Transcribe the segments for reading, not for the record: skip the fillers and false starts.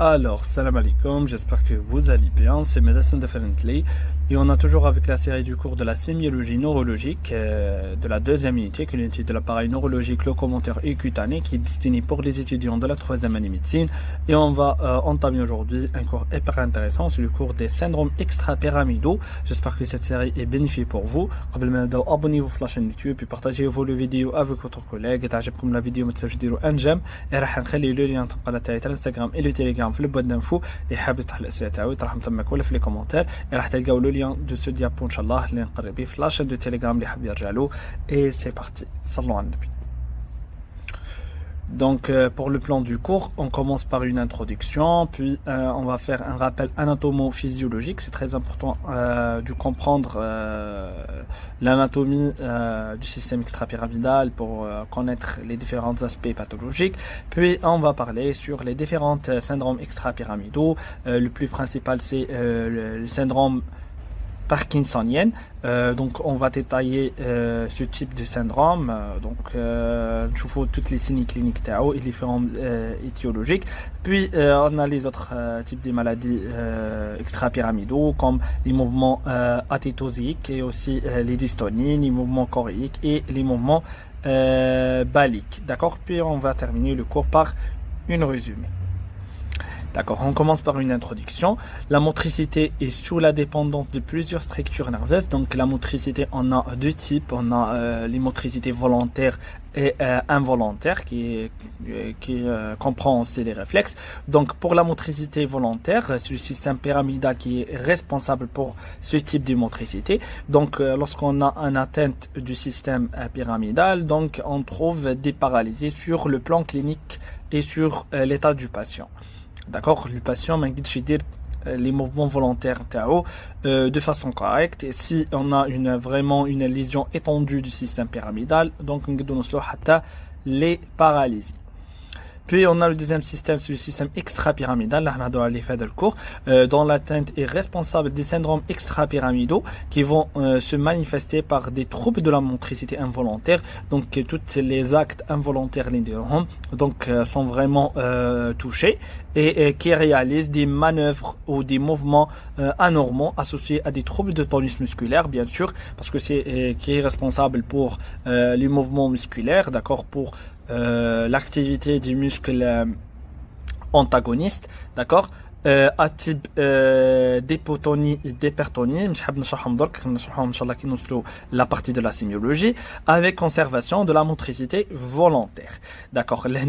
Alors, salam alaikum, j'espère que vous allez bien, c'est Medicine Differently et on a toujours avec la série du cours de la sémiologie neurologique de la deuxième unité, qui est l'unité de l'appareil neurologique, locomoteur et cutané qui est destinée pour les étudiants de la troisième année médecine et on va entamer aujourd'hui un cours hyper intéressant, c'est le cours des syndromes extrapyramidaux. J'espère que cette série est bénéfique pour vous. Abonnez-vous à la chaîne YouTube et partagez-vous les vidéos avec votre collègue. Et تعجبكم la vidéo ما تنساوش ديروا un j'aime et راح نخلي le lien تبقى تاعي الانستغرام et le telegram في البواد d'infos اللي حاب يطرح الاسئله تاعو يطرحهم تماك ولا في لي كومونتير راح تلقاو لو لين دو سو ديابو ان شاء الله اللي نقرب به في لاشين دو تيليجرام اللي حاب يرجع له. Et c'est parti, صلوا على النبي. Donc pour le plan du cours, on commence par une introduction, puis on va faire un rappel anatomo-physiologique. C'est très important de comprendre l'anatomie du système extrapyramidal pour connaître les différents aspects pathologiques. Puis on va parler sur les différents syndromes extrapyramidaux. Le plus principal, c'est le syndrome parkinsonienne. Donc on va détailler ce type de syndrome. Je vous toutes les signes cliniques et les formes étiologiques. Puis on a les autres types de maladies extrapyramidaux comme les mouvements athétosiques et aussi les dystonies, les mouvements choréiques et les mouvements baliques. D'accord. Puis on va terminer le cours par une résumé. D'accord, on commence par une introduction. La motricité est sous la dépendance de plusieurs structures nerveuses. Donc la motricité, on a deux types. On a les motricités volontaires et involontaires qui comprend aussi les réflexes. Donc pour la motricité volontaire, c'est le système pyramidal qui est responsable pour ce type de motricité. Donc lorsqu'on a une atteinte du système pyramidal, donc on trouve des paralysés sur le plan clinique et sur l'état du patient. D'accord, le patient m'a dit les mouvements volontaires de façon correcte. Et si on a vraiment une lésion étendue du système pyramidal, donc on peut les paralyser. Puis on a le deuxième système, c'est le système extrapyramidal, dont l'atteinte est responsable des syndromes extrapyramidaux qui vont se manifester par des troubles de la motricité involontaire. Donc tous les actes involontaires sont vraiment touchés et qui réalisent des manœuvres ou des mouvements anormaux associés à des troubles de tonus musculaire, bien sûr, parce que c'est qui est responsable pour les mouvements musculaires, d'accord, pour l'activité du muscle antagoniste, d'accord, à type d'hypotonie et d'hypertonie, la partie de la sémiologie, avec conservation de la motricité volontaire. D'accord, les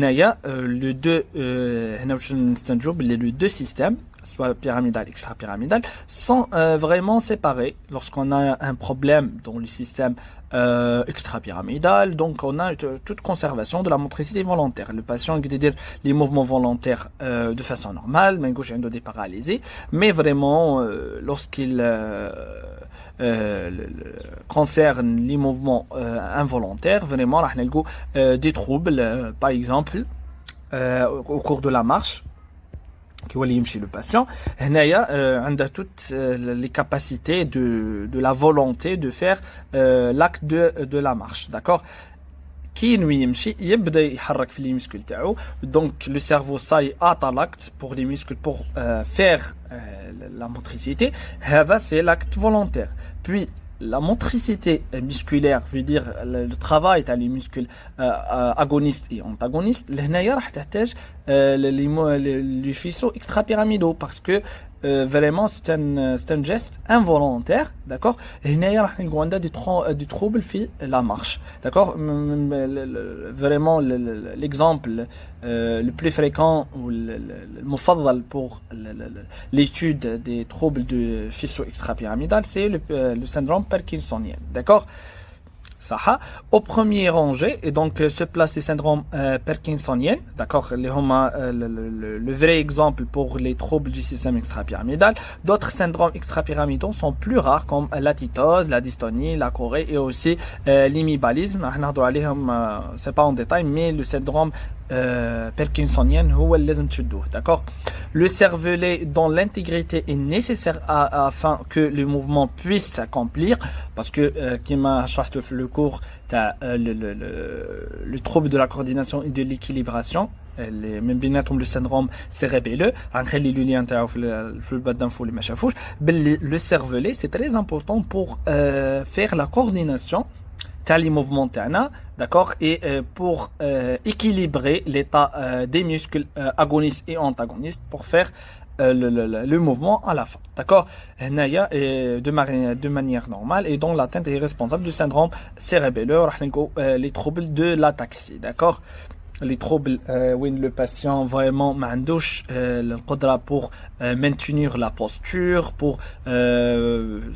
deux systèmes, soit pyramidal, extrapyramidal, sont vraiment séparés. Lorsqu'on a un problème dans le système extrapyramidal, donc on a toute conservation de la motricité volontaire. Le patient dit dire les mouvements volontaires de façon normale, mais gauche des paralysés, mais vraiment lorsqu'il concerne les mouvements involontaires, vraiment des troubles, par exemple au cours de la marche qui va يمشي le patient. هنايا عندها toutes les capacités de la volonté de faire l'acte de la marche, d'accord. كي نوي يمشي يبدا يحرك في لي مسكول تاعو. Donc le cerveau ça عطى l'acte pour les muscles pour faire la motricité. هذا c'est l'acte volontaire. Puis la motricité musculaire veut dire le travail تاع les muscles agonistes et antagonistes. لهنايا راح تحتاج les faisceaux extrapyramidaux parce que vraiment c'est un geste involontaire, d'accord. هنايا راح نلقاو عندها des troubles في la marche, d'accord. Vraiment l'exemple le plus fréquent ou le مفضل pour l'étude des troubles de faisceau extrapyramidal, c'est le syndrome parkinsonien, d'accord. Au premier rangé, et donc se place les syndromes parkinsoniens, d'accord, le vrai exemple pour les troubles du système extrapyramidal. D'autres syndromes extrapyramidaux sont plus rares comme la titose, la dystonie, la chorée et aussi l'hémibalisme. C'est pas en détail, mais le syndrome parkinsonien, d'accord. Le cervelet dont l'intégrité est nécessaire afin que le mouvement puisse s'accomplir, parce que qui m'a le cours le trouble de la coordination et de l'équilibration, من بيناتهم لو syndrome cérébelleux غنخلي لو لين تاعو في الباد d'info اللي ما شافوش باللي لو cervelet c'est très important pour faire la coordination تاع les mouvements تاعنا d'accord et pour équilibrer l'état des muscles agonistes et antagonistes pour faire le mouvement à la fin. D'accord? De manière normale et dont l'atteinte est responsable du syndrome cérébelleux, les troubles de l'ataxie. D'accord? Les troubles où le patient vraiment mandouche le qudra pour maintenir la posture pour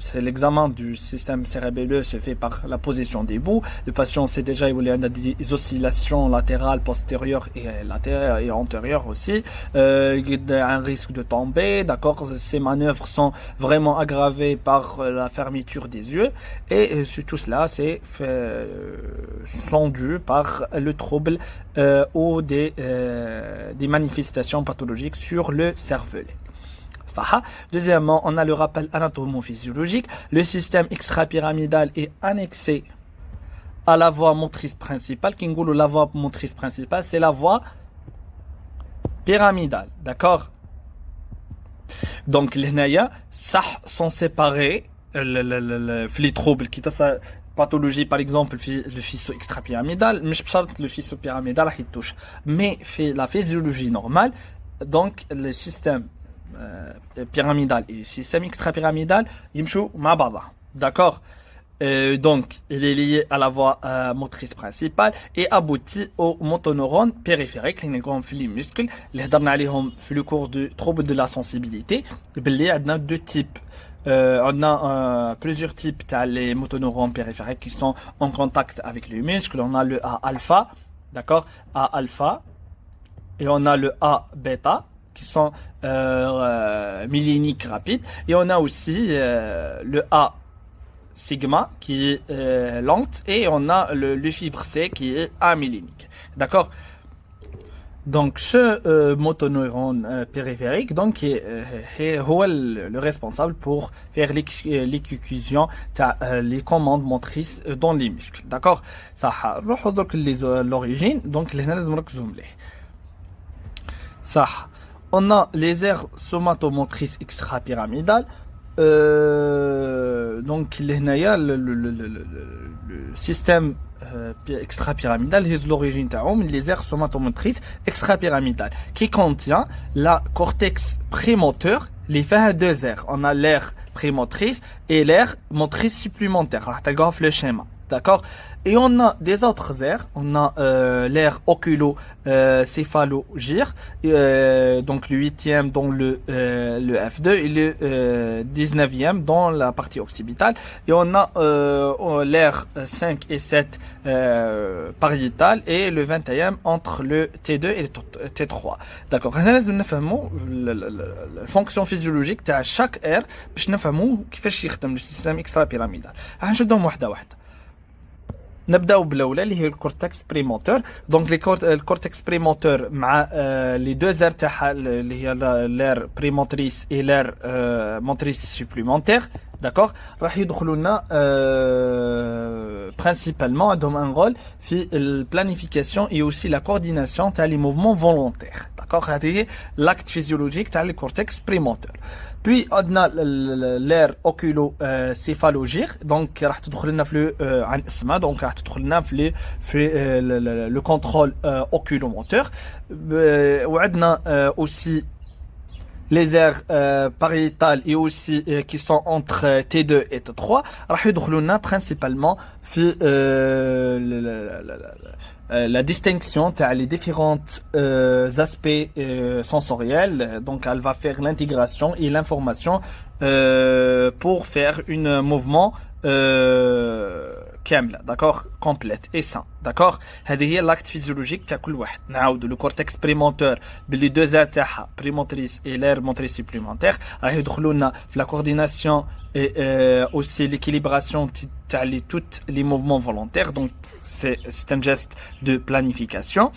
c'est l'examen du système cérébelleux se fait par la position debout. Le patient sait déjà il y a des oscillations latérales postérieures et antérieures aussi un risque de tomber, d'accord, ces manœuvres sont vraiment aggravées par la fermeture des yeux et sur tout cela c'est sont dus par le trouble ou des manifestations pathologiques sur le cervelet. Deuxièmement, on a le rappel anatomo-physiologique. Le système extra-pyramidal est annexé à la voie motrice principale. La voie motrice principale, c'est la voie pyramidale. D'accord? Donc, les naya sont séparés. Les troubles qui sont pathologie par exemple le faisceau extra-pyramidal مش بشرط le faisceau pyramidal راح يتوش mais la physiologie normale donc le système pyramidal et le système extra-pyramidal يمشوا مع بعضها d'accord donc il est lié à la voie motrice principale et aboutit aux motoneurones périphériques اللي نلقاهم في les muscles اللي هضرنا عليهم في le cours du trouble de la sensibilité باللي عندنا deux types. On a plusieurs types les motoneurones périphériques qui sont en contact avec les muscles. On a le A alpha, d'accord, A alpha, et on a le A bêta qui sont myéniques rapides. Et on a aussi le A sigma qui est lente et on a le fibre C qui est amylénique, d'accord. Donc ce motoneurone périphérique donc est le responsable pour faire l'exécution les commandes motrices dans les muscles, d'accord. Ça نروحوا donc l'origine donc اللي هنا لازم نركزوا مليح. صح on a les aires somatomotrices extra-pyramidales donc اللي هنايا le système extra-pyramidal est l'origine تاعهم les aires somatomotrices extra-pyramidales qui contient la cortex prémoteur les فيها deux aires on a l'aire prémotrice et l'aire motrice supplémentaire راح تلقاها في le schéma d'accord et on a des autres aires on a l'aire oculo-céphalogyre donc le 8e dans le F2 et le 19e dans la partie occipitale et on a l'aire 5 et 7 pariétale et le 21e entre le T2 et le T3 d'accord هنا لازم نفهموا la fonction physiologique تاع chaque aire باش نفهموا كيفاش يخدم le système extra-pyramidal غنشدهم واحده واحده. نبداو بالاولى اللي هي الكورتكس بريموتور دونك الكورتكس بريموتور مع لي دو زير تاعها اللي هي لير بريموتريس اي لير موتريس سوبليمونتير داكوغ راح يدخلوا لنا برينسيبالمون عندهم ان رول في البلانيفيكاسيون اي اوسي لا كورديناسيون تاع لي موفمون فولونتير داكوغ هذه هي لاكت فيزيولوجيك تاع الكورتكس بريموتور. Puis on a l'aire oculo-céphalogyre donc راح تدخل لنا في عن اسمها donc راح تدخل لنا في le contrôle oculomoteur وعندنا aussi les aires pariétales et aussi qui sont entre T2 et T3 راح يدخلوا لنا principalement في la distinction les différents aspects sensoriels donc elle va faire l'intégration et l'information pour faire un mouvement كامله d'accord complète et sain d'accord هذه هي l'acte physiologique تاع كل واحد. نعاود le cortex prémoteur باللي deux aires تاعها prémotrice et l'aire motrice supplémentaire راح يدخلوا لنا في la coordination et aussi l'équilibration تاع toutes les mouvements volontaires donc c'est un geste de planification.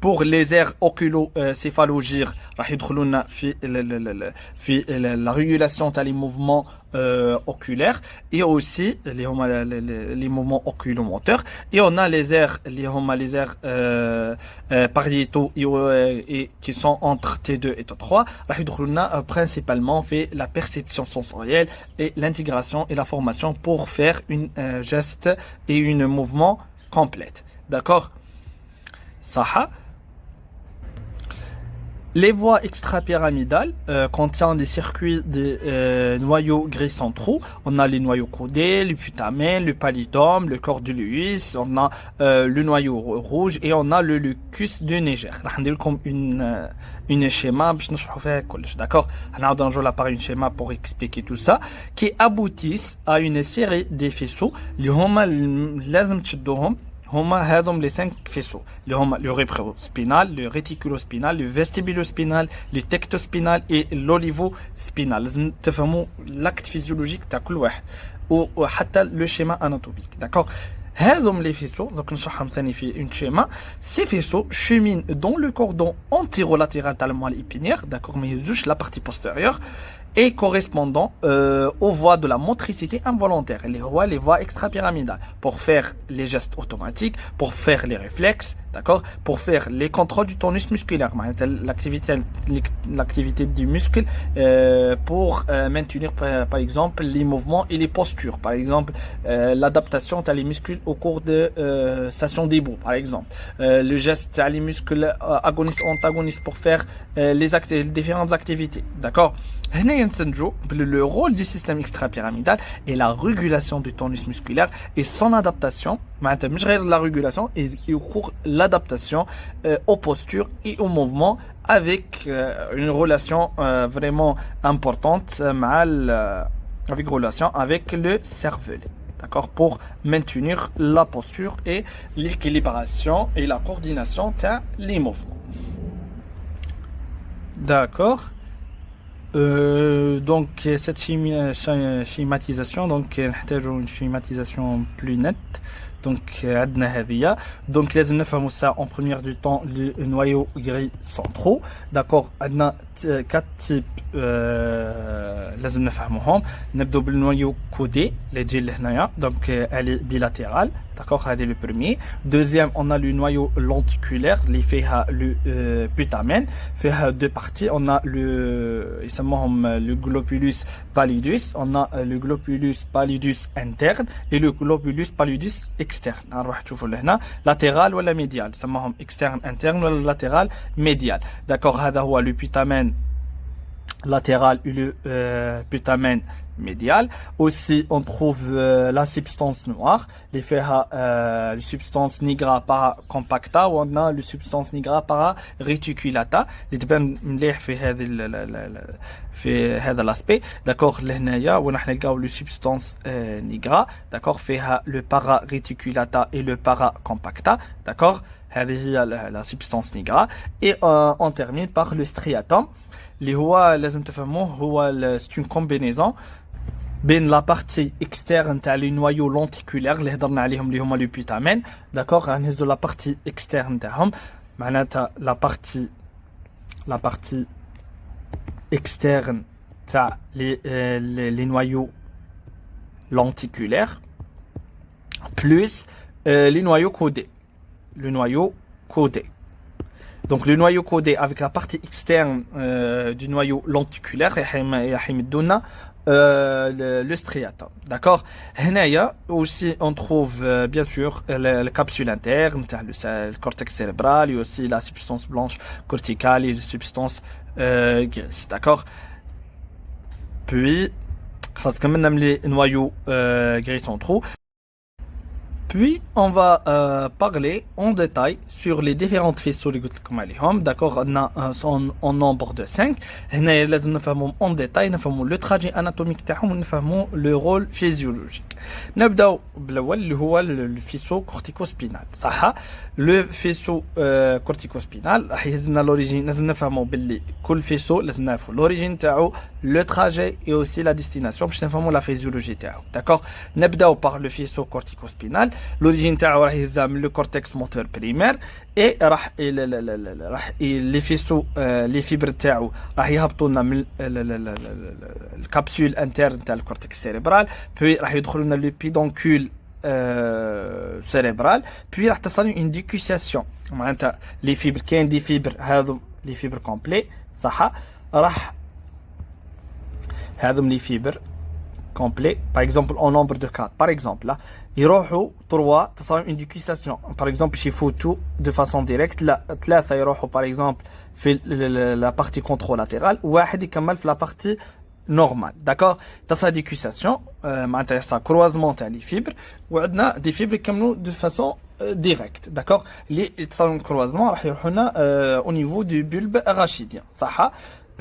pour les aires oculocéphalogyres راح يدخلوا لنا في la régulation تاع les mouvements oculaires et aussi les mouvements oculomoteurs et on a les aires les aires pariétaux et qui sont entre T2 et T3 راح يدخلوا لنا principalement fait la perception sensorielle et l'intégration et la formation pour faire une geste et une mouvement complète. D'accord? Ça. Les voies extrapyramidales contiennent des circuits de noyaux gris centraux. On a les noyaux codés, le putamen, le pallidum, le corps de Lewis, on a le noyau rouge et on a le lucus du Niger. On va comme une schéma, d'accord? On va par une schéma pour expliquer tout ça, qui aboutissent à une série de faisceaux. هما هذم les 5 faisceaux اللي هما le rétrospinal, le réticulospinal, le vestibulospinal, le tectospinal et l'olivospinal. لازم تفهموا l'acte physiologique تاع كل واحد وحتى le schéma anatomique. D'accord? هذم les faisceaux donc نشرحهم ثاني في une schéma. Ces faisceaux cheminent dans le cordon antérolatéral تاع الموelle épinière, d'accord, mais يهزوش la partie postérieure et correspondant aux voies de la motricité involontaire, les voies extrapyramidales, pour faire les gestes automatiques, pour faire les réflexes, d'accord, pour faire les contrôles du tonus musculaire, l'activité du muscle, pour maintenir par exemple les mouvements et les postures, par exemple l'adaptation à les muscles au cours de station debout, par exemple, le geste à les muscles agonistes-antagonistes pour faire les différentes activités, d'accord. Le rôle du système extrapyramidal est la régulation du tonus musculaire et son adaptation, la régulation et au cours l'adaptation aux postures et aux mouvements avec une relation vraiment importante avec le cervelet. D'accord, pour maintenir la posture et l'équilibration et la coordination des mouvements. D'accord. Donc cette schématisation, donc une schématisation plus nette. Donc donc لازم نفهموا ça en première du temps les noyaux gris centraux. D'accord, عندنا 4 types لازم نفهموهم. نبداو بالنويو كودي اللي تجي لهنايا, donc elle est bilatérale, d'accord, هذا le premier. Deuxième, on a le noyau lenticulaire اللي فيها le putamen, فيها deux parties. On a le يسموهم le globulus pallidus, on a le globulus pallidus interne et le globulus pallidus externe. نروح تشوفوا لهنا latéral ولا médial, يسموهم externe interne ولا latéral médial. D'accord, هذا هو le putamen latéral et le putamen médial. Aussi, on trouve la substance noire, les substance nigra para compacta, ou on a le substance nigra para reticulata. Les تبان مليح في هذا l'aspect. D'accord, لهنايا ونحن نلقاو le substance nigra, d'accord, فيها le para reticulata et le para compacta, d'accord. هذه هي la substance nigra et on termine par le striatum اللي هو لازم تفهموه هو c'est une combinaison بين la partie externe تاع les noyaux lenticulaires اللي هضرنا عليهم اللي هما le putamen, d'accord, غنهزو la partie externe تاعهم معناتها la partie externe تاع les noyaux lenticulaires plus les noyaux codés, le noyau codé. Donc le noyau codé avec la partie externe du noyau lenticulaire le striatum, d'accord. هنايا aussi on trouve bien sûr la capsule interne, le cortex cérébral et aussi la substance blanche corticale et la substance grise, d'accord. Puis خلاص كملنا من les noyaux gris centraux. Puis, on va parler en détail sur les différentes faisceaux اللي قلت لكم عليهم. D'accord, on a en nombre de 5. هنا لازم نفهمهم en détail, نفهموا le trajet anatomique تاعهم ونفهموا le rôle physiologique. نبداو بالاول اللي هو le faisceau corticospinal. صح, le faisceau corticospinal راح يهزنا l'origine. لازم نفهموا باللي كل faisceau لازم نعرفوا l'origine تاعو, le trajet et aussi la destination باش نفهموا la physiologie تاعو. D'accord, نبداو par le faisceau corticospinal. l'origine تاعو راح يهزها من le cortex moteur primaire et راح les faisceaux les fibres تاعو راح يهبطوا لنا من الكابسول interne تاع الكورتكس cérébral puis راح يدخلوا لنا le pédoncule cérébral puis راح تصل une décussation معناتها les fibres كاين دي فيبر هذو les fibres complets صح راح هذوم les fibres complet, par exemple en nombre de 4. Par exemple, là, يروحوا 3 تصل une décussation. Par exemple, chez photo de façon directe, là, 3 يروحوا par exemple في la partie contralatérale, واحد يكمل في la partie normale. D'accord? تصل décussation, معناتها ça croisement تاع les fibres, وعندنا des fibres يكملوا de façon directe. D'accord? اللي يتصلوا croisement راح يروحوا لنا au niveau du bulbe rachidien. صح؟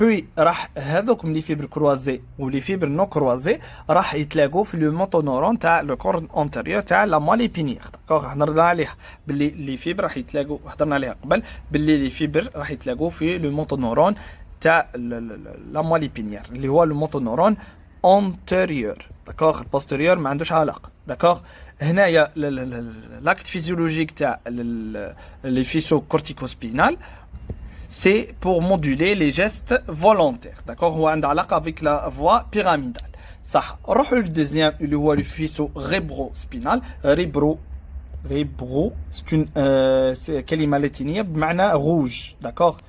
puis راح هذوكم لي فيبر كروازي ولي فيبر نو كروازي راح يتلاقوا في لو موتونورون تاع لو كورن اونتيريور تاع لا مالي بينيير. داكوغ هضرنا عليها باللي لي فيبر راح يتلاقوا هضرنا عليها قبل باللي لي فيبر راح يتلاقوا في لو موتونورون تاع لا مالي بينيير اللي هو لو موتونورون اونتيريور. داكوغ البوستيريور ما عندوش علاقه. داكوغ هنايا لاكت فيزيولوجيك تاع لي فيسو كورتيكوسبينال c'est pour moduler les gestes volontaires. D'accord? On a علاقة avec la voie pyramidale. صح. نروحوا للدوزيام اللي هو le faisceau rétro-spinal. Rébro, c'est une كلمة لاتينية بمعنى rouge. D'accord?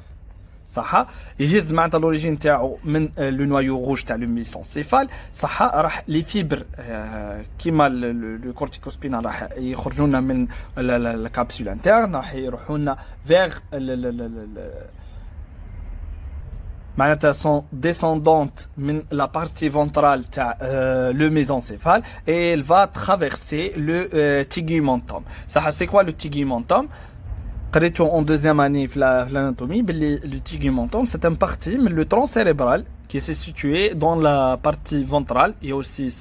صح. يهز معناتها l'origine تاعو من le noyau rouge تاع le mésencéphale. صح. راح les fibres كيما le corticospinal راح يخرجوا لنا من la capsule interne راح يروحوا لنا vers معناتها sont descendantes من la partie ventrale تاع le mésencéphale et elle va traverser le tegumentum. صح. C'est quoi le tegumentum? قريتو en deuxième année في l'anatomie باللي le tegumentum c'est une partie من le tronc cérébral qui s'est situé dans la partie ventrale et aussi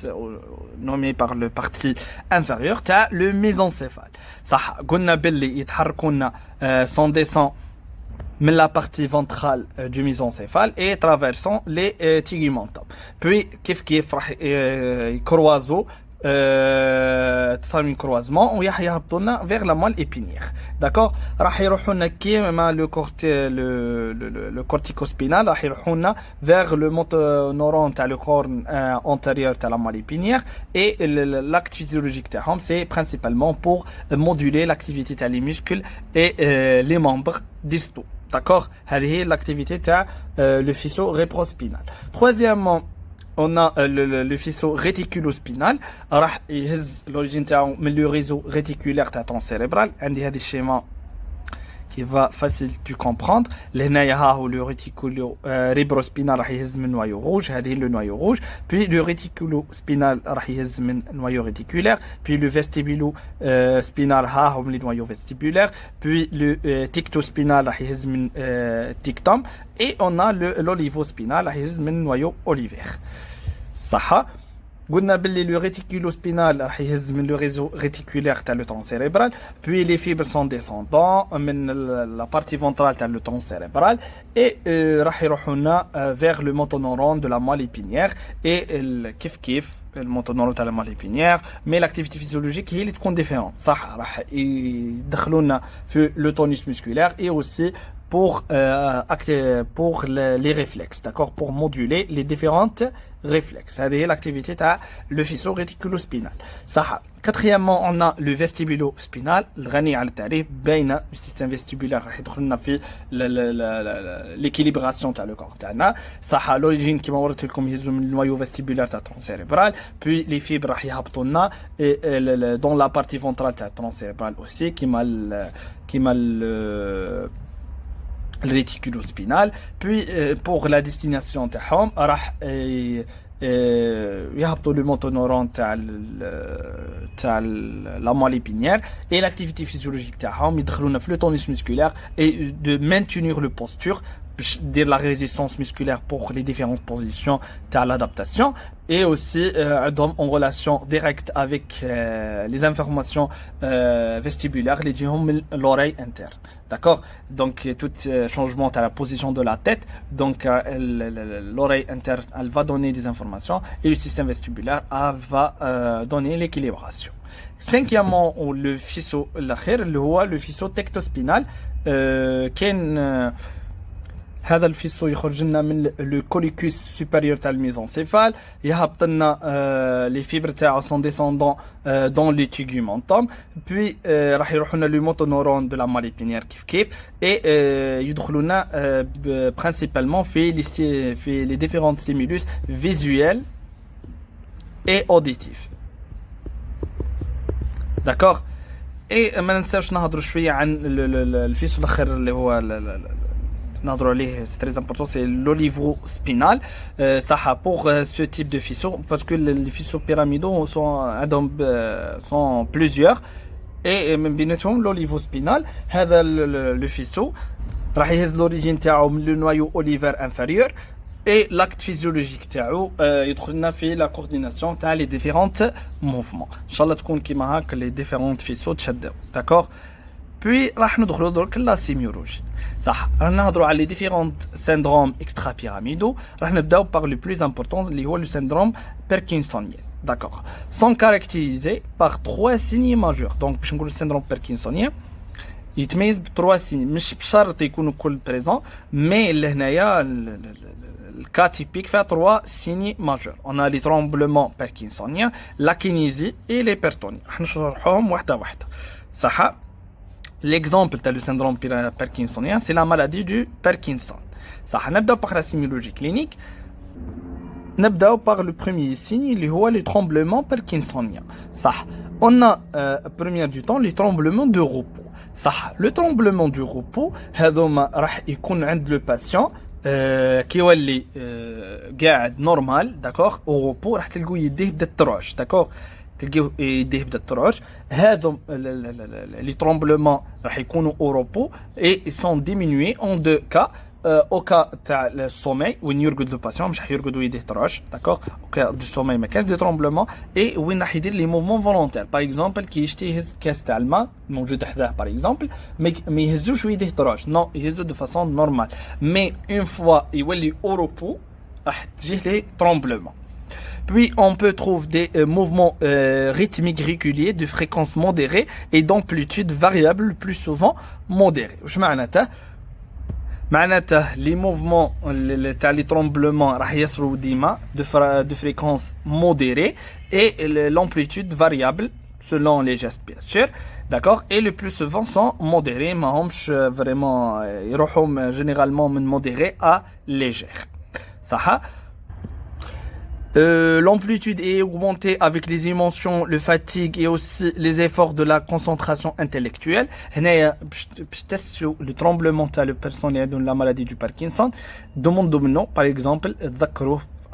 nommé par le partie inférieure تاع le mésencéphale. صح. قلنا باللي يتحركوا لنا sans descend من la partie ventrale du mésencéphale et traversant les tegumentum. Puis كيف راح يكروازو تصل من كروازمون ويهبطوا لنا vers la moelle épinière. D'accord? راح يروحوا لنا كيما le corticospinal راح يروحوا لنا vers le motoneuron تاع le corne antérieur تاع la moelle épinière et l'acte physiologique تاعهم c'est principalement pour moduler l'activité تاع les muscles et les membres distaux. D'accord? هذه هي l'activité تاع le faisceau rétrospinal. Troisièmement, on a le faisceau réticulospinal راح يهز l'origine تاعو من le réseau réticulaire تاع ton cérébral. عندي هذا الشيما qui va facile de comprendre. لهنايا ها هو le réticulo rétrospinal راح يهز من noyau rouge. هذه le noyau rouge. Puis le réticulospinal راح يهز من noyau réticulaire. Puis le vestibulospinal ها هو من noyau vestibulaire. Puis le tectospinal راح يهز من tectum. Et on a l'olivospinal راح يهز من noyau olivaire. صح. قلنا باللي le réticulospinal راح يهز من le réseau réticulaire تاع le tronc cérébral puis les fibres sont descendants من la partie ventrale تاع le tronc cérébral et راح يروحوا لنا vers le motoneuron de la moelle épinière et كيف le motoneuron تاع la moelle épinière mais l'activité physiologique هي اللي تكون différente. صح. راح يدخلوا لنا في le tonus musculaire et aussi pour les réflexes, d'accord, pour moduler les différentes réflexes. هذه l'activité تاع le faisceau réticulospinal. صح. Quatrièmement, on a le vestibulospinal الغني على التعريف بين le système vestibulaire راح يدخل لنا في l'équilibration تاع le corps تاعنا. صح. l'origine كما وريت لكم يهزوا من النويو vestibulaire تاع الترون cérébral puis les fibres راح يهبطوا لنا dans la partie ventrale تاع الترون cérébral aussi كيما le réticulospinal. Puis pour la destination تاعهم راح يهبطوا le motoneuron تاع la moelle épinière et l'activité physiologique تاعهم يدخلونا في le tonus musculaire et de maintenir le posture dire la résistance musculaire pour les différentes positions à l'adaptation et aussi en relation directe avec les informations vestibulaires les l'oreille interne, d'accord. Donc tout changement à la position de la tête, donc l'oreille interne elle va donner des informations et le système vestibulaire va donner l'équilibration. Cinquièmement le faisceau l'akhir le faisceau tectospinal كاين هذا الفيسو يخرج لنا من لو كوليكوس سوبيريور تاع الميزونسيفال يهبط لنا لي فيبر تاعو سون ديسوندون دون لي تيغومونتوم بوي راح يروحوا لنا لو موتونورون دو لا ماليبينيير كيف اي يدخلوا لنا برينسيبالمون في لي ديفيرونت ستيمولوس فيزويل اي اوديتيف داكوغ اي ما ننساوش نهضروا شويه عن الفيسو الاخر اللي هو نهضروا عليه c'est très important c'est l'olivo-spinal ça pour ce type de faisceau parce que les faisceaux pyramidaux sont plusieurs et من بيناتهم l'olivo-spinal هذا le faisceau راح يهز l'origine تاعو من le noyau olivaire inférieur et l'acte physiologique تاعو يدخل لنا في la coordination تاع les différents mouvements ان شاء الله تكون كيما هاك les différents faisceaux تشدوا d'accord. Puis راح ندخلوا درك لا سيميولوجي صح. راح نهضروا على les différents syndromes extra-pyramidaux. راح نبداو par le plus important اللي هو le syndrome parkinsonien, d'accord, sont caractérisés par trois signes majeurs. donc باش نقول syndrome parkinsonien يتميز بثلاث signes مش بشرط يكونوا كل بريزون مي لهنايا الكا تيبيك فيها trois signes majeurs. on a les tremblements parkinsoniens, la kinésie et l'hypertonie. راح نشرحهم واحده واحده صح. L'exemple de le syndrome parkinsonien, c'est la maladie du Parkinson. Ça, on va par la sémiologie clinique. On va par le premier signe, qui est le tremblement parkinsonien. Ça, on a, premier du temps, les tremblements de repos. Ça, le tremblement du repos, il va être le patient qui est normal, d'accord, au repos, il va être d'accord. تلقاو يديه بدا الترعش هذو لي طرومبلومون راح يكونوا او روبو اي سون ديمينوي اون دو كا او كا تاع السومي وين يرقد لو باسيون مش راح يرقد ويديه ترعش داكوغ او كا دو سومي ما كانش دي طرومبلومون اي وين راح يدير لي موفمون فولونتير باغ اكزومبل كي يشتي يهز كاس تاع الماء موجود حداه باغ اكزومبل ما يهزوش ويديه ترعش نو يهزو دو فاسون نورمال مي اون فوا يولي او روبو راح تجيه لي طرومبلومون. Puis on peut trouver des mouvements rythmiques réguliers de fréquence modérée et d'amplitude variable, le plus souvent modérée. Je معناته les mouvements تاع les tremblements راح يصيروا ديما de fréquence modérée et l'amplitude variable selon les gestes bien sûr, d'accord, et le plus souvent sont modérés ما همش vraiment يروحوا généralement من modéré à légère صح. L'amplitude est augmentée avec les émotions, le fatigue et aussi les efforts de la concentration intellectuelle. Le tremblement de la personne qui a la maladie du Parkinson demande par exemple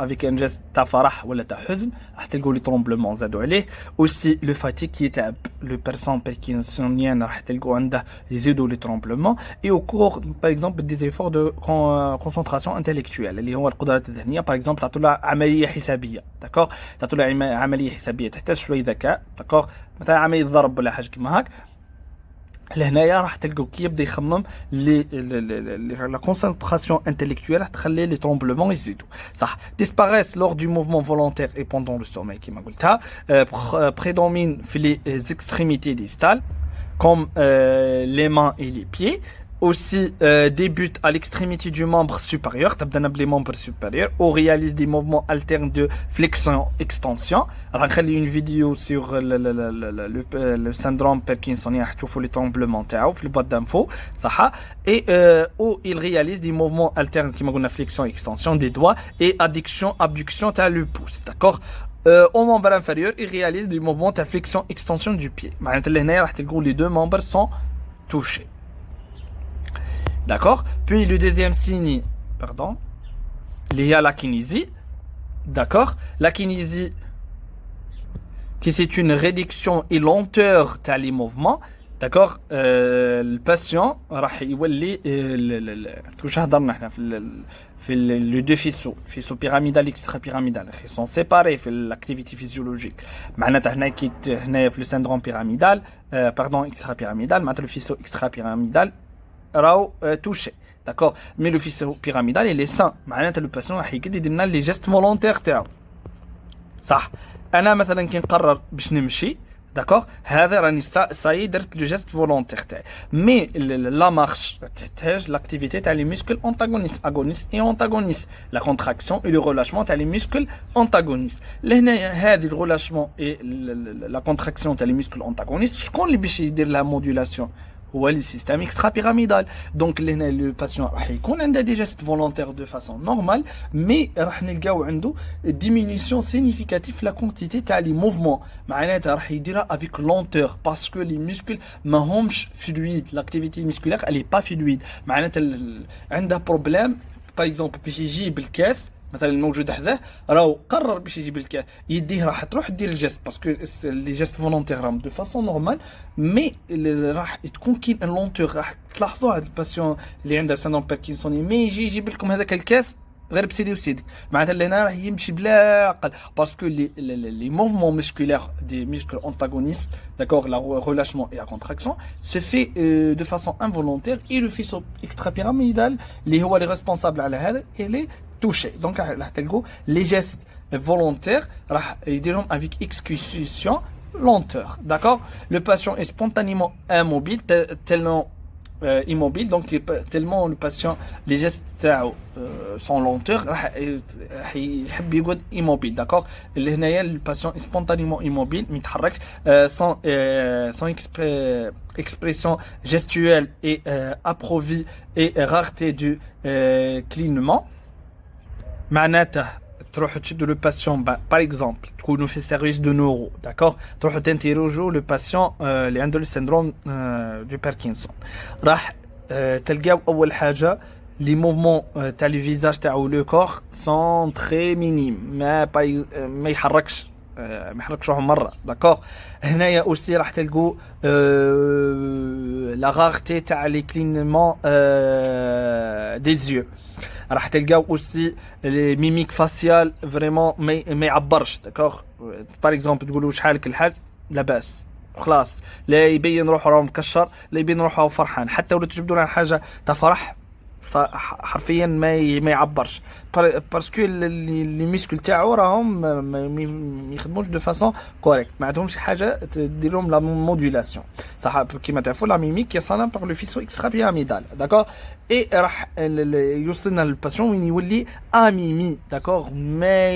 avec un geste ta farah ou ta huzn هتلقوا les tremblements زادوا عليه. aussi le fatigue qui est le personne parkinsonienne هتلقوا عنده يزيدوا les tremblements et au cours par exemple des efforts de concentration intellectuelle اللي هو القدرات الذهنيه par exemple تعطوا له عمليه حسابيه داكوغ تعطوا له عمليه حسابيه تحتاج شويه ذكاء داكوغ مثلا عمليه ضرب ولا حاجه كيما هاك لهنايا راح تلقاو كي يبدا يخمم لا كونسنتراسيون انتيليكتويل راح تخلي لي طرومبلومون يزيدوا صح. disparaissent lors du mouvement volontaire et pendant le sommeil كيما قلتها prédomine في les extrémités distales comme les mains et les pieds. aussi débute à l'extrémité du membre supérieur تبدا les membres supérieurs ou réalise des mouvements alternes de flexion extension. راح نخلي une vidéo sur le syndrome parkinsonien راح تشوفوا les tremblements تاعو في الباط d'info صح. et où il réalise des mouvements alternes كما قلنا flexion extension des doigts et abduction تاع le pouce d'accord. au membre inférieur il réalise des mouvements de flexion extension du pied. معناتها لهنايا راح تلقوا les deux membres sont touchés. D'accord. Puis le deuxième signe, pardon, lié à la kinésie. D'accord. La kinésie, qui c'est une réduction et lenteur dans les mouvements. d'accord, le patient راح يولي كيفاش هضرنا احنا في les deux faisceaux pyramidal extra pyramidal ils sont séparés في l'activité physiologique معناتها هنا كي هنايا في le syndrome pyramidal pardon extra pyramidal معناتها le faisceau extra pyramidal راهو touché. D'accord, mais le faisceau pyramidal il est sain معناتها le patient راح يقدر يدير لنا لي جيست فولونتير تاعو صح. انا مثلا كي نقرر باش نمشي داكوغ هذا راني صاي درت لو جيست فولونتير تاعي مي لا مارش تحتاج لاكتيفيتي تاع لي ميسكل اونتاغونيست اغونيست اي اونتاغونيست لا كونتراكسيون اي لو ريلاشمون تاع لي ميسكل اونتاغونيست لهنا هذه الريلاشمون اي لا كونتراكسيون تاع لي ميسكل اونتاغونيست شكون اللي باش يدير لها موديولاسيون هو لي سيستيم اكسترا بيراميدال دونك لهنا لو باسيون راح يكون عنده دي جيست فولونتير دو فاسون نورمال مي راح نلقاو عنده ديمينيسيون سينيفيكاتيف لا كونتيتي تاع لي موفمون معناتها راح يديرها افيك لونتور باسكو لي ميسكل ماهمش فلويد لاكتيفيتي ميسكولير الي با فلويد معناتها عنده بروبليم باغ اكزومبل باش يجيب الكاس مثلا الموجود حداه راهو قرر باش يجيب الكاس يديه راح تروح دير الجيست باسكو لي جيست فولونتير راهم دو فاسون نورمال مي راح تكون كاين ان لونتور راح تلاحظوا هاد الباسيون اللي عنده سيندروم باركنسوني مي يجي يجيب لكم هذاك الكاس غير بسيدي وسيدي معناتها لهنا راح يمشي بلا عقل باسكو لي موفمون مسكولير دي ميسكل اونتاغونيست داكوغ لا ريلاشمون اي لا كونتراكسيون سو في دو فاسون انفولونتير اي لو فيسو اكسترا بيراميدال اللي هو لي ريسبونسابل على هذا اللي touché. Donc, راح تلقوا les gestes volontaires راح يديرهم avec exécution lenteur. D'accord? Le patient est spontanément immobile, tellement immobile. Donc, tellement le patient, les gestes sont lenteurs, راح يحب يقعد immobile. D'accord? اللي هنايا le patient est spontanément immobile, ما يتحركش sans expression gestuelle et approuvie et rareté du clignement. معناته تروحوا تشدوا لو باسيون باغ اكزومبل تكونوا في سيرفيس دو نورو داكوغ تروحوا تنتيروجوا لو باسيون اللي عنده السندروم دو باركنسون راح تلقاو اول حاجه لي موفمون تاع لي فيزاج تاعو لو كور سون تري مينيم ما يحركش روحه مره داكوغ هنايا اوسي راح تلقوا لا غارتي تاع لي كلينمون دي زيو راح تلقاو اوسي لي ميميك فاسيال فريمون ما يعبرش داكوغ باغ اكزومبل تقولوا شحالك الحال لاباس خلاص لا يبين روحه راه مكشر لا يبين روحه فرحان حتى ولو تجبدوا لنا حاجه تاع فرح حرفيا ما يعبرش باسكو لي ميسكل تاعو راهم ما يخدموش دو فاسون كوريكت ما عندهمش حاجه تدير لهم لا موديولاسيون صح كيما تعرفوا لا ميميك يصنع باغ لو فيسو اكسترا بيراميدال داكور اي راح يوصلنا للباسيون وين يولي اميمي داكور ما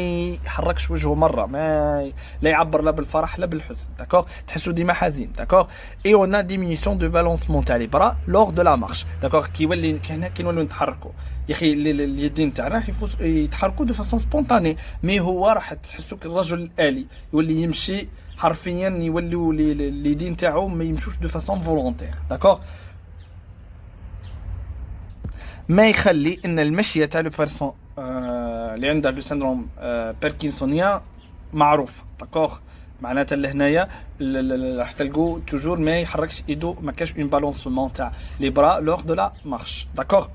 يحركش وجهه مره ما لا يعبر لا بالفرح لا بالحزن داكور تحسوا ديما حزين داكور اي اون ا ديمينيسيون دو بالونسمون تاع لي برا لور دو لا مارش داكور كيولي هنا كنولوا نتحركوا يا اخي اليدين تاعنا يتحركوا دو فاسون سبونطاني مي هو راح تحسوا كالرجل الالي يولي يمشي حرفيا يوليوا اليدين تاعو ما يمشوش دو فاسون فولونتير داكور ما يخلي ان المشيه تاع لو بيرسون اللي عنده لو سيندروم باركنسونيا معروف داكوغ معناتها لهنايا راح تلقوا توجور ما يحركش ايدو ما كاش اون بالونسمون تاع لي برا لور دو لا مارش داكوغ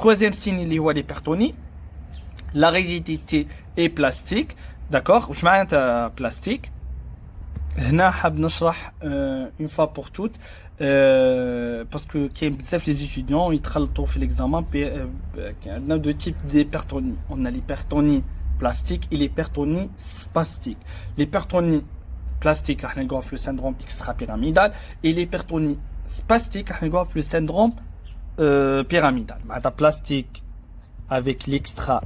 troisième signe اللي هو l'hypertonie la rigidité est plastique داكوغ واش معناتها بلاستيك هنا حاب نشرح اون فوا بور توت باسكو كاين بزاف لي ستوديون يتخلطوا في ليكزامان عندنا دو تيب ديبرتوني on a l'hypertonie plastique et l'hypertonie spastique l'hypertonie plastique راح نلقاوها في السندروم اكسترا بيراميدال et l'hypertonie spastique راح نلقاوها في السندروم pyramidal معناتها plastique avec l'extra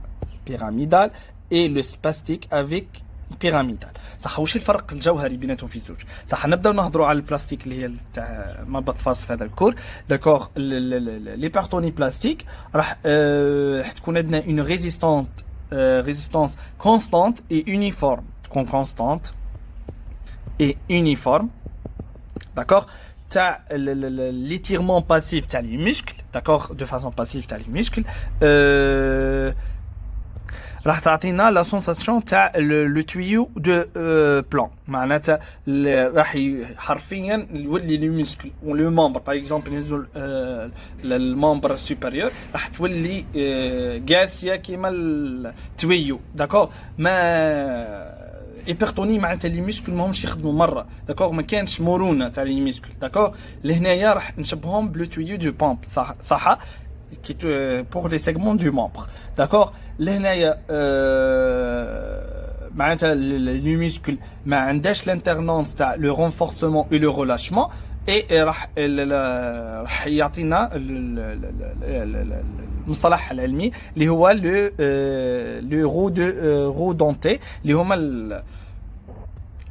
pyramidal et le spastique avec بيراميدال صح واش الفرق الجوهري بيناتهم في زوج صح نبداو نهضروا على البلاستيك اللي هي تاع مربط فاس في هذا الكور داكوغ لي بارتوني بلاستيك راح تكون عندنا اون ريزيستانس كونستانت اي يونيفورم تكون كونستانت اي يونيفورم داكوغ تاع l'étirement passif تاع les muscles d'accord de façon passive تاع les muscles راح تعطينا لا سونساسيون تاع لو تويو دو بلان معناتها راح حرفيا يولي لي ميسكل لو مامبر باغ اكزومبل نهزو المامبر السوبيريور راح تولي قاسيه كيما التويو داكور ما ايبرتوني معناتها لي ميسكل ماهمش يخدموا مره داكور ما كانش مرونه تاع لي ميسكل داكور لهنايا راح نشبههم بلو تويو دو بامب صح qui pour les segments du membre d'accord لهنايا معناتها لي ميسكل ما عندهاش l'internance تاع le renforcement et le relâchement et راح يعطينا المصطلح العلمي اللي هو لو رو دونتي اللي هما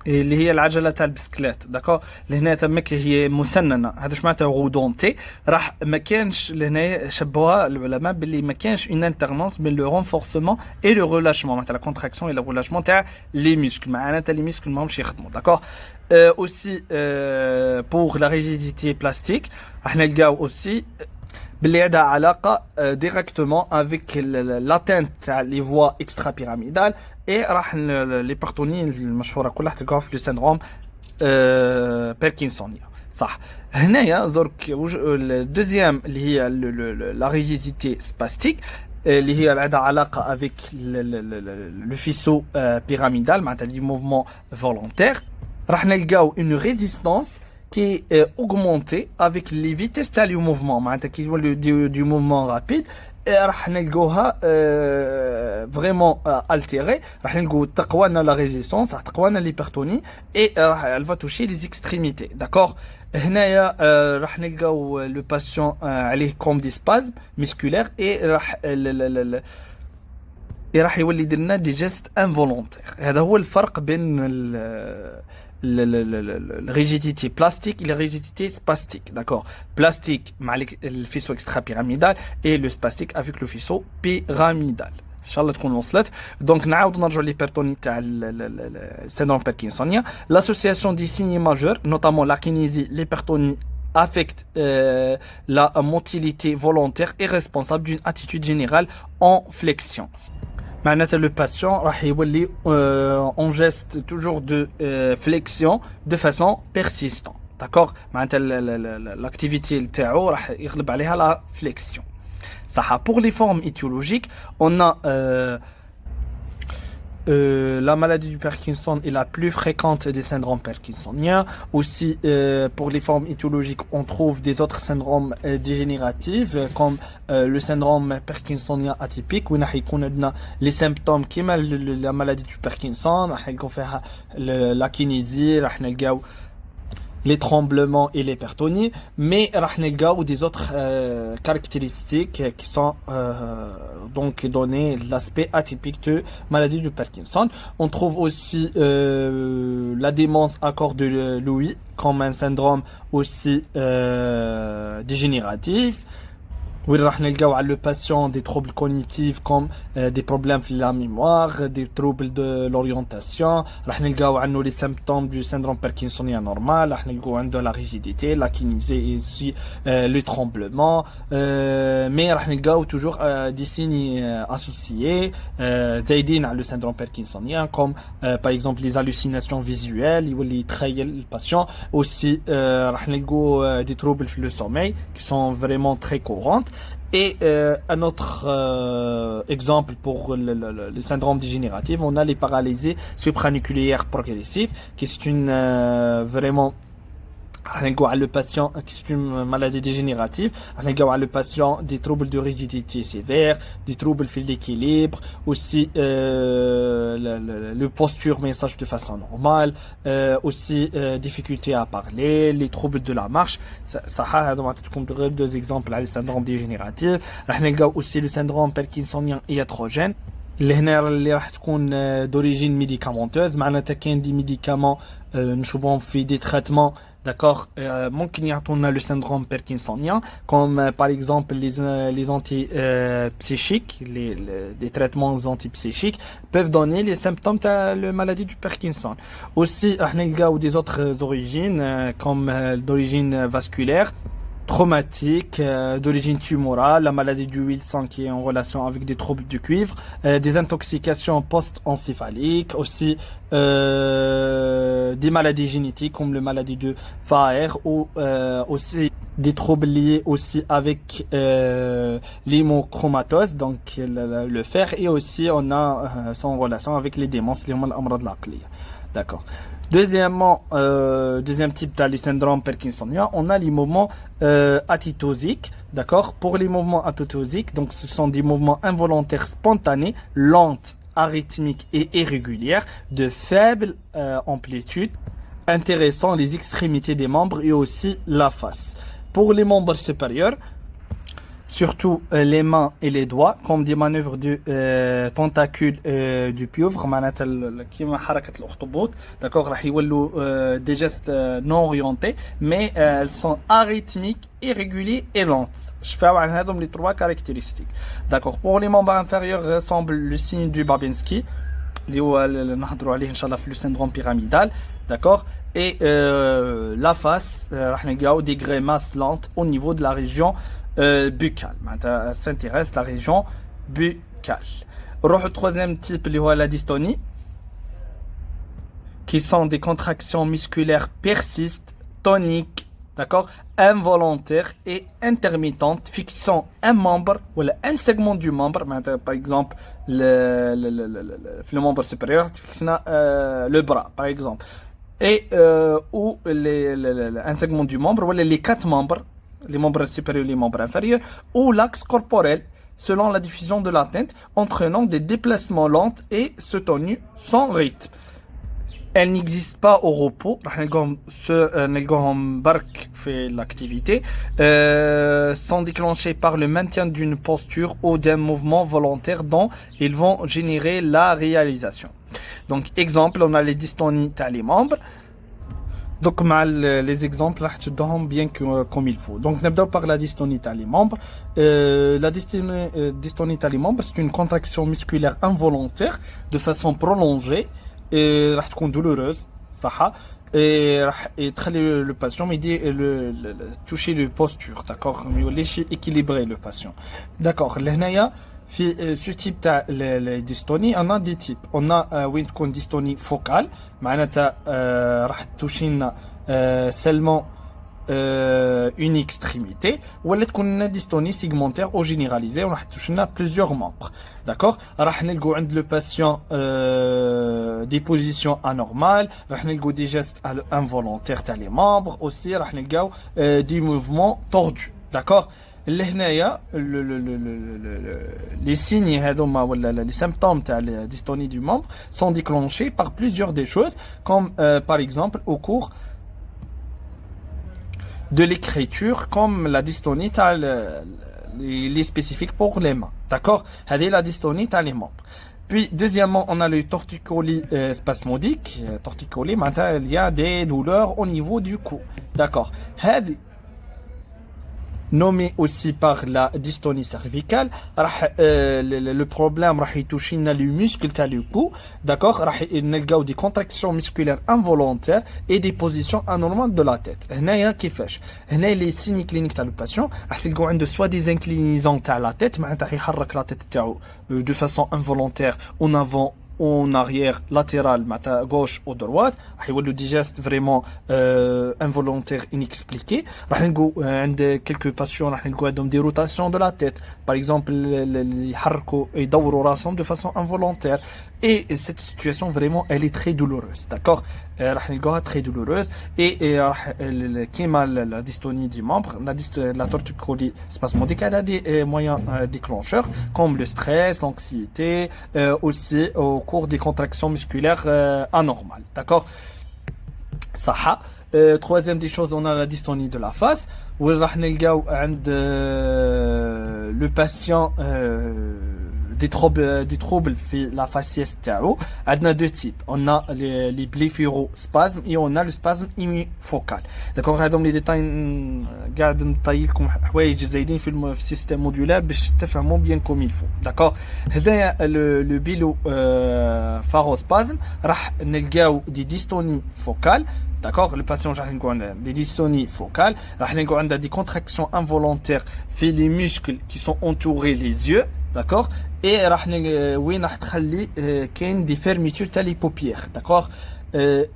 اللي هي العجله تاع البسكليت داكور لهنا تمك هي مسننه هذا اش معناتها غودونتي راح ما كانش لهنا شبوها العلماء باللي ما كانش اون انترنونس بين لو رونفورسمون اي لو ريلاشمون معناتها لا كونتراكسيون اي لو ريلاشمون تاع لي ميسكل معناتها لي ميسكل ماهمش يخدموا داكور aussi pour la rigidité plastique راح نلقاو aussi باللي عندها علاقه ديريكتومون افيك لاتنت تاع لي فوا اكسترا بيراميدال اي راح لي بارتوني المشهوره كلها تلقاوها في لو سيندروم بيركنسونيا صح هنايا درك الدوزيام اللي هي لا ريجيديتي سباستيك اللي هي عندها علاقه افيك لو فيسو بيراميدال معناتها لي موفمون فولونتير راح نلقاو اون ريزيستانس qui est augmenté avec les vitesses du mouvement معناتها كي يولي du mouvement rapide راح نلقوها vraiment altérée راح نلقاو تقوانا la résistance راح تقوانا l'hypertonie et elle va toucher les extrémités d'accord هنايا راح نلقاو le patient عليه comme des spasmes musculaires et راح يولي يدير لنا des gestes involontaires هذا هو الفرق بين la rigidité plastique et la rigidité spastique, d'accord. Plastique avec le faisceau extra-pyramidal et le spastique avec le faisceau pyramidal. Inch'Allah تكون وصلت. Donc نعاود نرجعوا للhypertonie تاع syndrome parkinsonien. L'association des signes majeurs, notamment la kinésie, l'hypertonie affecte la motilité volontaire et responsable d'une attitude générale en flexion. معناتها لو باسيون راح يولي اون جيست توجور دو فليكسيون دو فاسون بيرسيستون داكوغ معناتها لاكتيفيتي نتاعو راح يغلب عليها لا فليكسيون صح pour les formes étiologiques on a la maladie du Parkinson est la plus fréquente des syndromes parkinsoniens. Aussi, pour les formes étiologiques, on trouve des autres syndromes dégénératifs, comme le syndrome parkinsonien atypique, où on a les symptômes qui sont la maladie du Parkinson, la kinésie, les tremblements et l'hypertonie, mais راح des autres caractéristiques qui sont donc données l'aspect atypique de maladie de Parkinson. On trouve aussi la démence à corps de Lewy comme un syndrome aussi dégénératif. Oui, راح نلقاو على le patient des troubles cognitifs comme des problèmes de la mémoire, des troubles de l'orientation. راح نلقاو عنه les symptômes du syndrome parkinsonien normal. راح نلقاو عنده la rigidité, la kinésie et aussi le tremblement. Mais راح نلقاو toujours des signes associés زايدين على le syndrome parkinsonien comme par exemple les hallucinations visuelles يولي يتخيل le patient. Aussi راح نلقاو des troubles في le sommeil qui sont vraiment très courantes. Et un autre exemple pour le syndrome dégénératif, on a les paralysies supranucléaires progressives, qui est une vraiment le patient qui est une maladie dégénérative, le patient des troubles de rigidité sévère, des troubles de l'équilibre, aussi le posture message de façon normale, aussi difficulté à parler, les troubles de la marche. Ça a deux exemples à le syndrome dégénératif. Aussi le syndrome parkinsonien iatrogène. اللي راح تكون d'origine médicamenteuse معناتها كاين دي ميديكامون نشوفهم في دي تريتمون d'accord ممكن يعطونا le syndrome parkinsonien comme par exemple les antipsychiques les traitements antipsychiques peuvent donner les symptômes de la maladie du Parkinson. Aussi راح نلقاو des autres origines comme d'origine vasculaire traumatique d'origine tumorale, la maladie du Wilson qui est en relation avec des troubles du cuivre, des intoxications post-encéphaliques, aussi des maladies génétiques comme la maladie de Faher ou aussi des troubles liés aussi avec l'hémochromatose, donc le fer, et aussi on a son relation avec les démences, les amrad al-aqliya. D'accord. Deuxième type dans les syndromes parkinsoniens, on a les mouvements atytosiques. D'accord. Pour les mouvements atytosiques, donc ce sont des mouvements involontaires spontanés, lentes, arythmiques et irrégulières, de faible amplitude, intéressant les extrémités des membres et aussi la face. Pour les membres supérieurs, surtout les mains et les doigts, comme des manœuvres du tentacule du pieuvre, كيما حركة الأخطبوط, d'accord, راح يولوا des gestes non orientés, mais elles sont arythmiques, irréguliers et lentes. Je fais عن هذوم les trois caractéristiques. D'accord. Pour les membres inférieurs, ressemble le signe du Babinski, اللي هو نهضروا عليه إن شاء الله في le syndrome pyramidal, d'accord. Et la face, راح نلقاو des grimaces lentes au niveau de la région buccale. S'intéresse la région buccale. Le troisième type, la dystonie, qui sont des contractions musculaires persistes, toniques, d'accord, involontaires et intermittentes, fixant un membre ou un segment du membre. Par exemple, le membre supérieur, fixant le bras, par exemple, et ou un segment du membre ou les quatre membres, les membres supérieurs et les membres inférieurs, ou l'axe corporel, selon la diffusion de la teinte, entraînant des déplacements lents et soutenus sans rythme. Elle n'existe pas au repos, fait l'activité, sont déclenchés par le maintien d'une posture ou d'un mouvement volontaire dont ils vont générer la réalisation. Donc, exemple, on a les dystonies les membres. Donc, les exemples, bien comme il faut. Donc, نبدأ par la dystonie les membres. La dystonie les membres, c'est une contraction musculaire involontaire de façon prolongée et راح تكون douloureuse, صح. Et راح تخلي le patient toucher le posture, d'accord, ما يوليش équilibrer le patient. D'accord. لهنايا في ce type تاع الديستوني on a des types. On a وين تكون dystonie focale, معناتها راح توشي لنا seulement une extrémité, ولا تكون dystonie segmentaire ou généralisée, on راح توشي لنا plusieurs membres. D'accord. راح نلقوا عند le patient des positions anormales, راح نلقوا des gestes involontaires تاع les membres, aussi راح نلقاو des mouvements tordus. D'accord. لهنايا les signes هذوما ولا les symptômes تاع la dystonie du membre sont déclenchés par plusieurs des choses, comme par exemple au cours de l'écriture, comme la dystonie تاع les spécifiques pour les mains. D'accord. هذه la dystonie تاع les membres. Puis deuxièmement, on a le torticolis spasmodique. Torticolis, il y a des douleurs au niveau du cou. D'accord. Nommé aussi par la dystonie cervicale, le problème راح يتوشي لنا le muscle تاع le cou, d'accord, راح نلقاو des contractions musculaires involontaires et des positions anormales de la tête. هنايا كيفاش؟ هنا les signes cliniques تاع le patient راح تلقاو عنده soit des inclinaisons تاع la tête, معناتها يحرك la tête تاعو de façon involontaire en avant, en arrière, latéral, gauche ou droite, il y a des gestes vraiment involontaires, inexpliqués. Quelques patients ont des rotations de la tête. Par exemple, ils de façon involontaire. Et cette situation, vraiment, elle est très douloureuse. D'accord? Très douloureuse. Et la dystonie du membre, la torticolis spasmodique, elle a des moyens déclencheurs, comme le stress, l'anxiété, aussi au cours des contractions musculaires anormales. D'accord? Ça. Troisième des choses, on a la dystonie de la face, où le patient des troubles في la faciès تاعو. عندنا deux types. On a les blépharospasmes et on a le spasme hémifocal. D'accord, هادهم les détails قاعد نطيل لكم حوايج زايدين في السيستم مودولار باش تفهموا bien comme il faut. D'accord, هذايا le blépharospasme راح نلقاو des dystonies focales. D'accord, le patient راح نلقاو عنده des dystonies focales, راح نلقاو عنده des contractions involontaires في les muscles qui sont entourés les yeux. D'accord, et راح وين راح تخلي كاين des fermetures تاع les paupières. D'accord,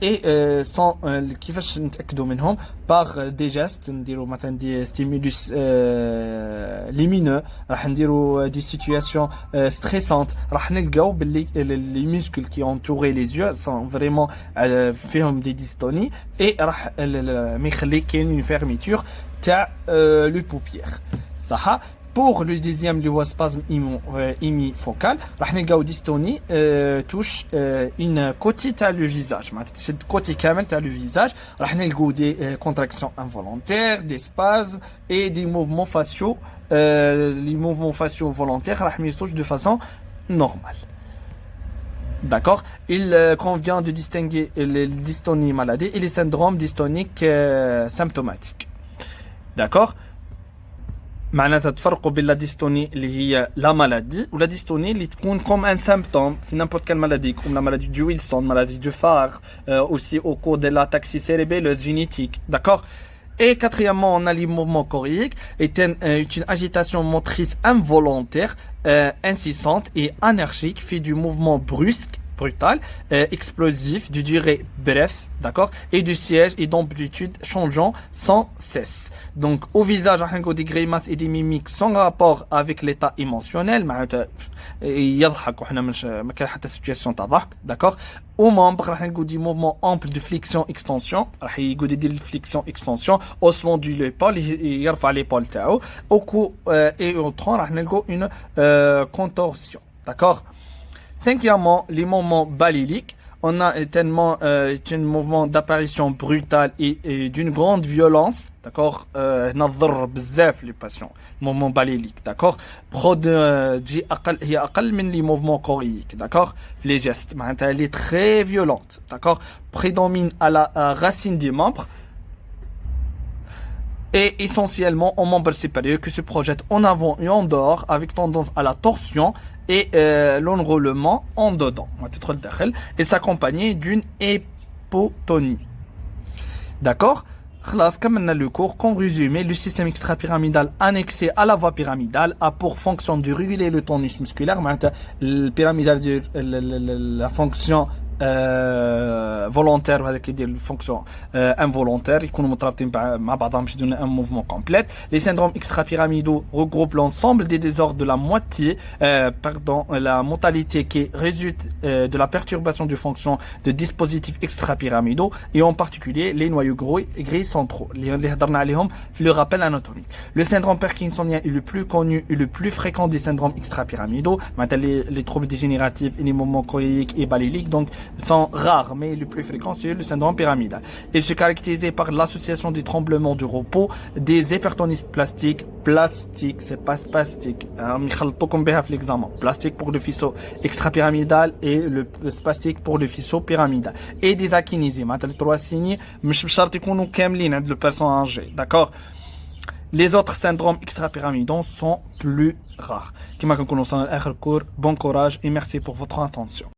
et sans كيفاش نتاكدوا منهم par des gestes نديروا مثلا des stimulus lumineux, راح نديروا des situations stressantes, راح نلقاو باللي les muscles qui entourent les yeux sont vraiment فيهم des dystonies et راح ما يخلي كاين une fermeture تاع les paupières. صح. Pour le deuxième, le spasme hémifocal, راح نلقاو dystonie touche une côté تاع le visage. معناتها تشد côté كامل تاع le visage. راح نلقاو des contractions involontaires, des spasmes et des mouvements faciaux. Les mouvements faciaux volontaires راح يصيروا de façon normale. D'accord, il convient de distinguer les dystonies maladies et les syndromes dystoniques symptomatiques. D'accord. معناتها تفرقوا بين لا ديستوني اللي هي لا مالادي ولا ديستوني اللي تكون كوم ان سيمبتوم في نيمبورت كال مالادي كوم لا مالادي دو ويلسون, مالادي دو فار, aussi au cours de la taxie cérébelleuse génétique. D'accord. Et quatrièmement, on a les mouvements choréiques, est une agitation motrice involontaire, insistante et énergique, fait du mouvement brusque, brutal, explosif, de durée bref, d'accord, et du siège et d'amplitude changeant sans cesse. Donc au visage, on a des grimaces et des mimiques sans rapport avec l'état émotionnel, يضحك وحنا مش ما كان حتى situation تاع ضحك. d'accord. Au membre, راح نقول دي mouvements amples de flexion extension, راح يقول يدير flexion extension, haussement de l'épaule, يرفع l'épaule تاعو. au cou et au tronc راح نلقوا une contorsion. d'accord. Cinquièmement, les mouvements baléliques. On a tellement un mouvement d'apparition brutale et d'une grande violence. D'accord, نضر بزاف les patients. Mouvement balélique. D'accord. هي أقل من les mouvements choréiques. D'accord. Les gestes. Elle est très violente. D'accord. Prédomine à la racine des membres. Et essentiellement aux membres supérieurs qui se projettent en avant et en dehors avec tendance à la torsion et l'enroulement en dedans. Et s'accompagner d'une hypotonie. D'accord. خلاص كملنا le cours. Comme résumé, le système extrapyramidal annexé à la voie pyramidale a pour fonction de réguler le tonus musculaire. Le pyramidal la fonction volontaire وهذا كيدير الفونكسيون involontaire يكونوا مترابطين مع بعضهم باش يدونا un mouvement complet. Les syndromes extrapyramidaux regroupent l'ensemble des désordres de la moitié la mentalité qui résulte de la perturbation de fonction de dispositifs extrapyramidaux et en particulier les noyaux gris centraux اللي هضرنا عليهم في le rappel anatomique. Le syndrome parkinsonien est le plus connu et le plus fréquent des syndromes extrapyramidaux. Les troubles dégénératifs et les mouvements choréiques et baléliques donc sont rares, mais le plus fréquent c'est le syndrome pyramidal. Il se caractérise par l'association des tremblements de repos, des hypertonies plastiques, c'est pas spastique, l'examen, plastique pour le faisceau extrapyramidal et le spastique pour le faisceau pyramidal, et des akinésies. Les trois signes, مش بشرط يكونوا كاملين عند le personne âgée, d'accord. Les autres syndromes extrapyramidaux sont plus rares. كما كنكونوا وصلنا لآخر cours, bon courage et merci pour votre attention.